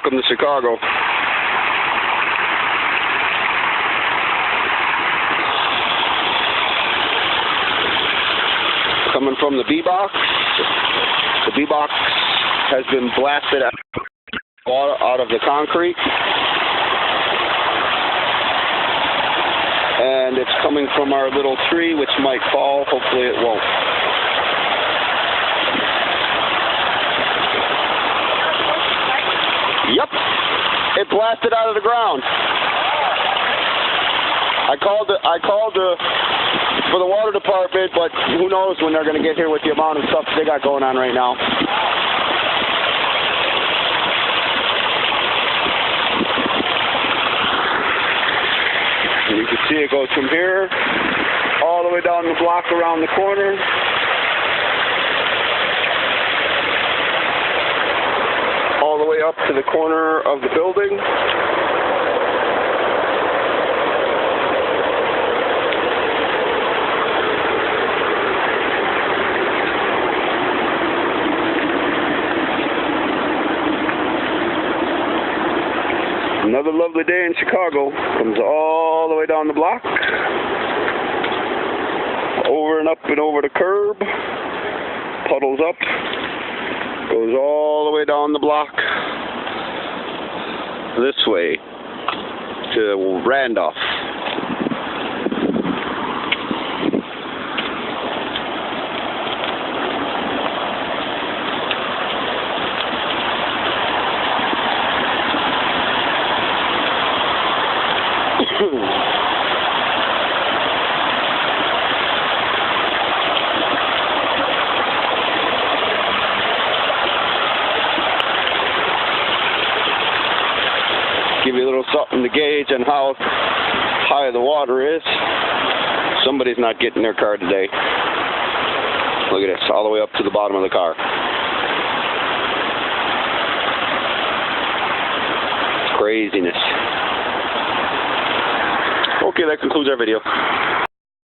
welcome to Chicago. Coming from the B-Box. The B-Box has been blasted out of the concrete. And it's coming from our little tree, which might fall. Hopefully it won't. Yep, it blasted out of the ground. I called for the water department, but who knows when they're going to get here with the amount of stuff they got going on right now. And you can see it goes from here all the way down the block around the corner. All the way up to the corner of the building. Another lovely day in Chicago. Comes all the way down the block. Over and up and over the curb. Puddles up. Goes all the way down the block. This way to Randolph. Give you a little something to gauge on how high the water is. Somebody's not getting their car today. Look at this, all the way up to the bottom of the car. Craziness. Okay, that concludes our video.